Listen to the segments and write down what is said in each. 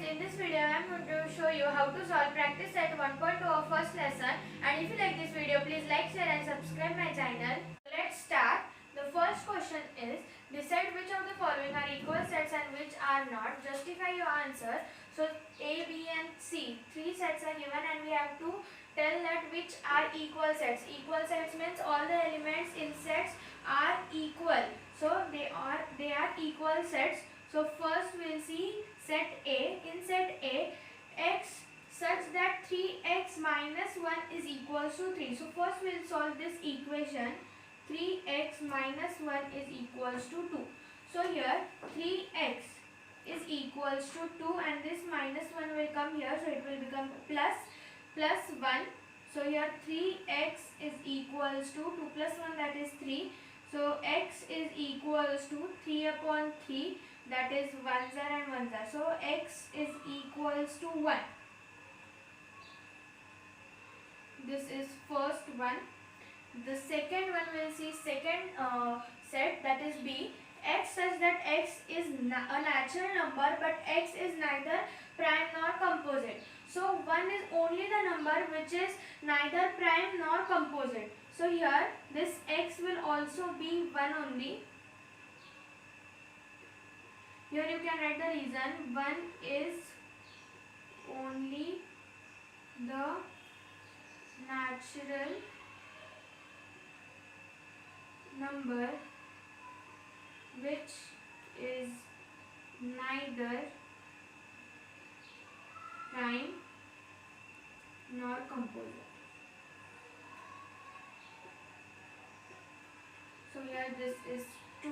in this video I am going to show you how to solve practice set 1.2 of first lesson, and if you like this video please like, share and subscribe my channel. Let's start. The first question is, decide which of the following are equal sets and which are not. Justify your answer. So A, B and C, three sets are given and we have to tell that which are equal sets. Equal sets means all the elements in sets are equal. So they are equal sets. So first we will see set A. In set A, x such that 3x minus 1 is equals to 3. So first we will solve this equation. 3x minus 1 is equals to 2. So here 3x is equals to 2 and this minus 1 will come here. So it will become plus 1. So here 3x is equals to 2 plus 1, that is 3. So x is equals to 3 upon 3, that is 1 and 1. So x is equals to 1. This is first one. The second one will see second set, that is B. X such that x is a natural number but x is neither prime nor composite. So 1 is only the number which is neither prime nor composite. So here this x will also be 1 only. Here you can write the reason. 1 is only the natural number which is neither prime nor composite. So here this is 2.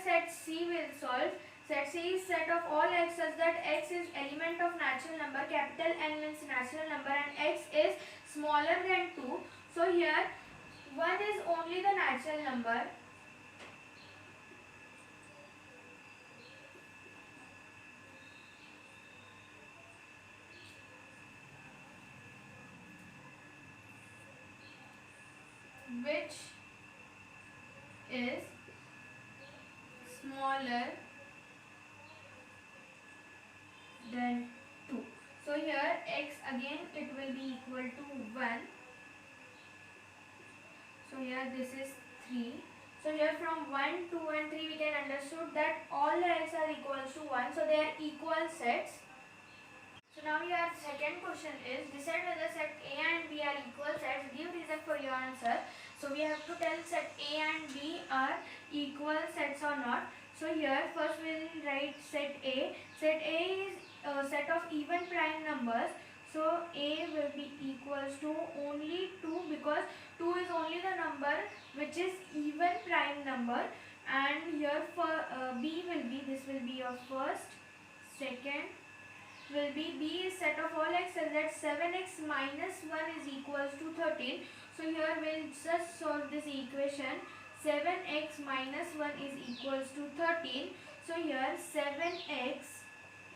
Set C will solve. Set C is set of all x such that x is element of natural number. Capital N means natural number and x is smaller than 2. So here 1 is only the natural number. Which is smaller than 2. So here x again it will be equal to 1. So here this is 3. So here from 1, 2 and 3 we can understood that all the x are equals to 1. So they are equal sets. So now your second question is, decide whether set A and B are equal sets. Give reason for your answer. So we have to tell set A and B are equal sets or not. So here first we will write set A. Set A is a set of even prime numbers. So A will be equals to only 2 because 2 is only the number which is even prime number. And here for B will be, this will be your first, second will be B is set of all x such that 7x minus 1 is equals to 13. So here we will just solve this equation. 7x minus 1 is equals to 13. So here 7x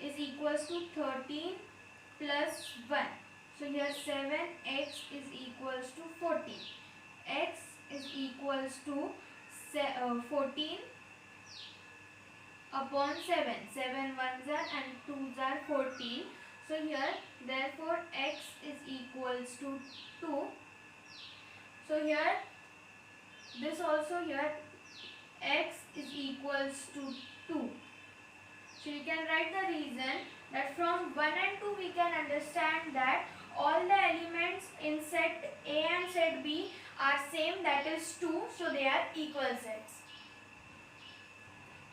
is equals to 13 plus 1. So here 7x is equals to 14. X is equals to 14 upon 7. 7 ones are and 2s are 14. So here therefore x is equals to 2. So here this also here x is equals to 2. So you can write the reason that from 1 and 2 we can understand that all the elements in set A and set B are same, that is 2. So they are equal sets.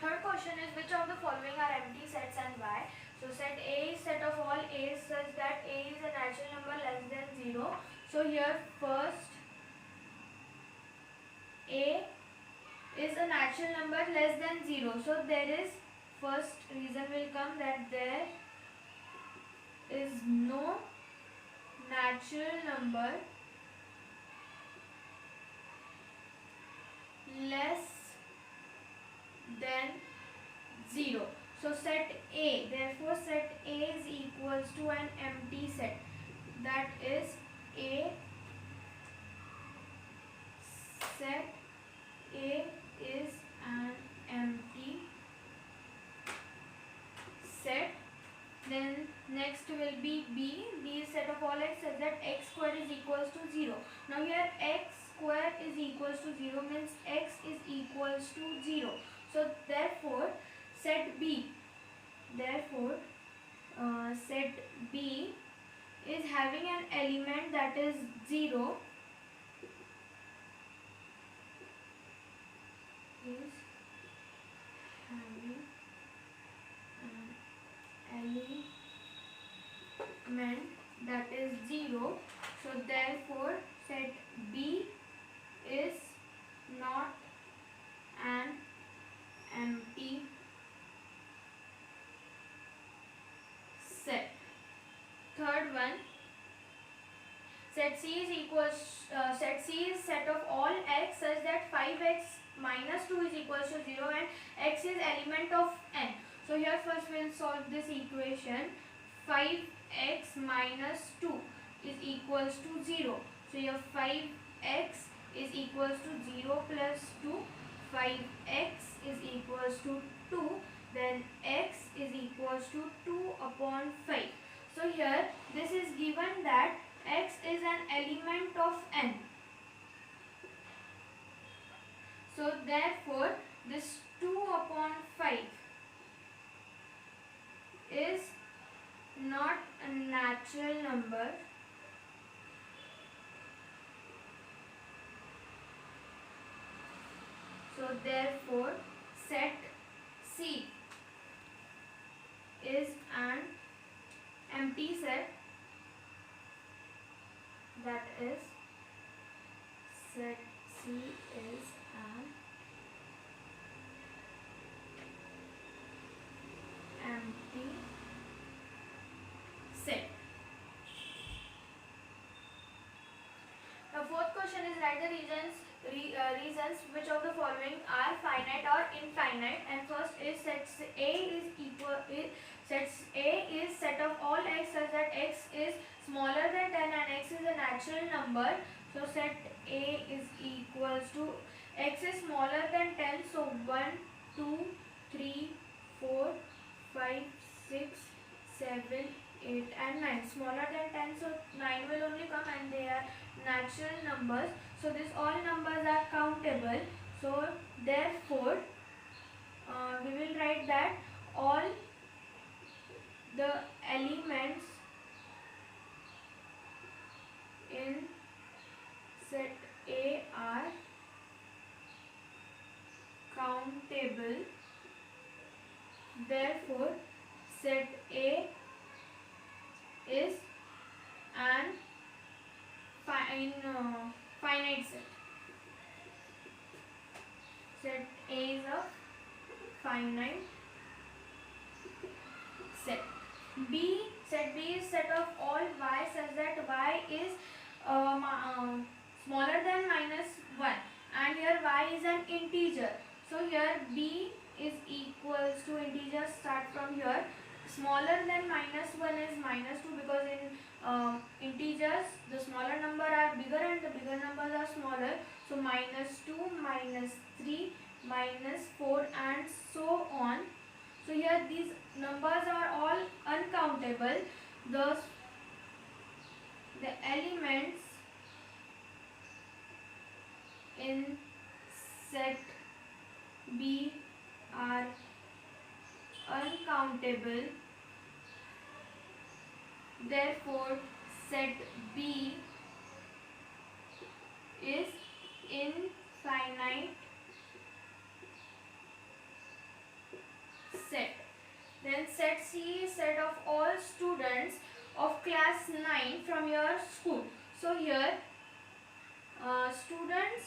Third question is, which of the following are empty sets and why? So set A is set of all A's such that A is a natural number less than 0. So here first A is a natural number less than 0. So there is, first reason will come that there is no natural number less than 0. So set A, therefore set A is equals to an empty set, that is A, set A is an empty set Then next will be B. B is set of all x such that x square is equals to 0. Now here x square is equals to 0 means x is equals to 0. So therefore set B. Therefore set B is having an element that is 0. Is having an element that is 0. So therefore set B is not an empty set. Third one, set C is set of all x such that 5x minus 2 is equals to 0 and x is element of n. So here first we will solve this equation. 5x minus 2 is equals to 0. So here 5x is equals to 0 plus 2. 5x is equals to 2. Then x is equals to 2 upon 5. So here this is given that x is an element of n. So therefore this 2 upon 5 is not a natural number. So therefore set C is an empty set. That is set C is an empty set. Now fourth question is write the reasons which of the following are finite or infinite. And first is set A is set of all x such that x is smaller than 10 and x is a natural number. So set A is equals to x is smaller than 10. So 1, 2, 3, 4, 5, 6, 7, 8 and 9. Smaller than 10, so 9 will only come and they are natural numbers. So this all numbers are countable. So therefore we will write that all the elements in set A are countable. Therefore set A is an finite set. Set A is a finite set. Set B is set of all y such that y is smaller than minus 1 and here y is an integer. So here B is equals to integer, start from here. Smaller than minus 1 is minus 2 because in integers the smaller number are bigger and the bigger numbers are smaller. So minus 2, minus 3, minus 4 and so on. So here these numbers are all uncountable. Thus the elements in set B are uncountable. Therefore set B is infinite set. Then set C is set of all students of class 9 from your school. So here students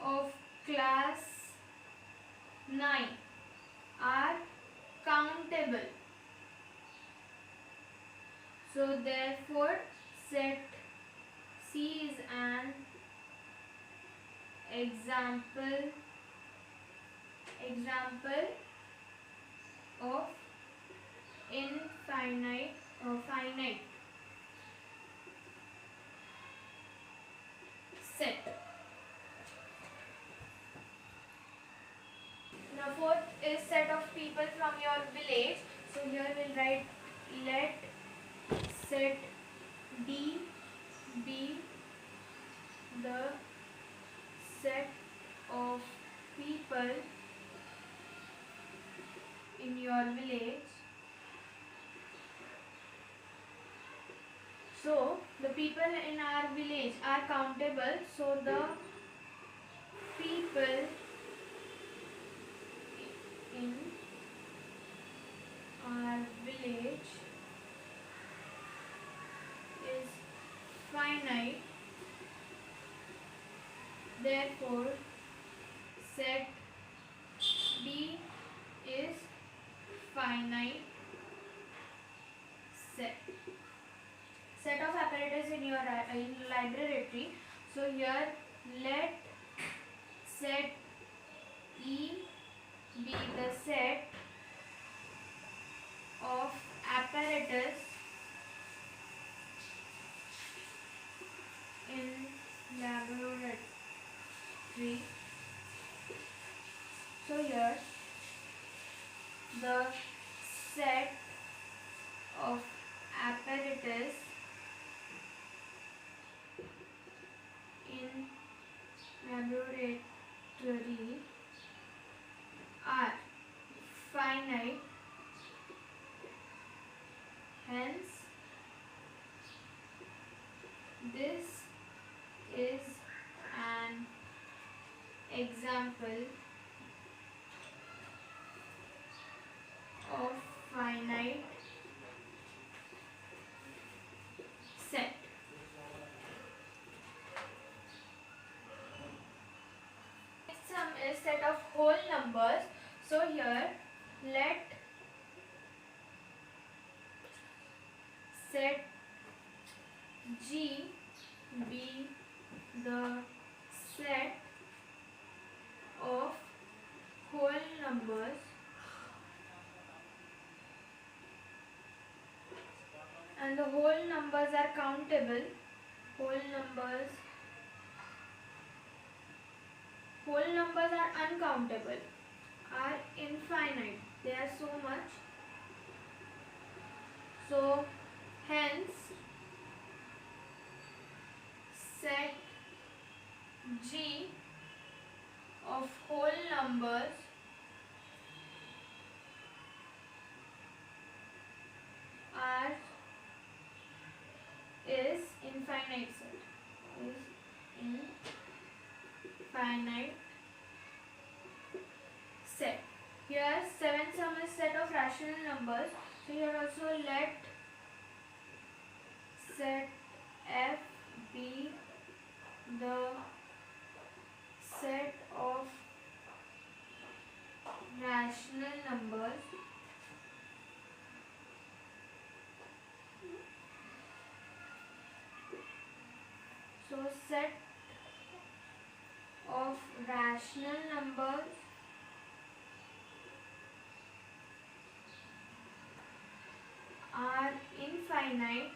of class 9 are countable. So therefore set C is an example of infinite or finite set. Now fourth is set of people from your village. So here we'll write let set D be the set of people in your village. So the people in our village are countable. So the people in our village is finite. Therefore, set D is finite set. Set of apparatus in your library. So here let set E be the set of apparatus in laboratory. So here the set of apparatus in laboratory are finite, hence this is an example of finite set. Next sum is set of whole numbers. So here let set G be the set of whole numbers and the whole numbers are countable. Whole numbers are uncountable, are infinite. They are so much. So hence set G of whole numbers is infinite set. Is infinite set. Here 7 sum is set of rational numbers. So here also let set F be the set of rational numbers so set of rational numbers are infinite,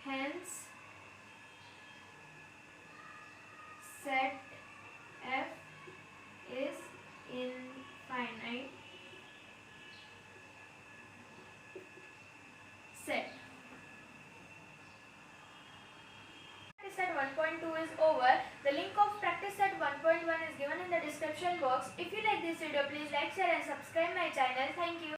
hence set F is infinite set. Practice set 1.2 is over. The link of practice set 1.1 is given in the description box. If you like this video, please like, share and subscribe my channel. Thank you.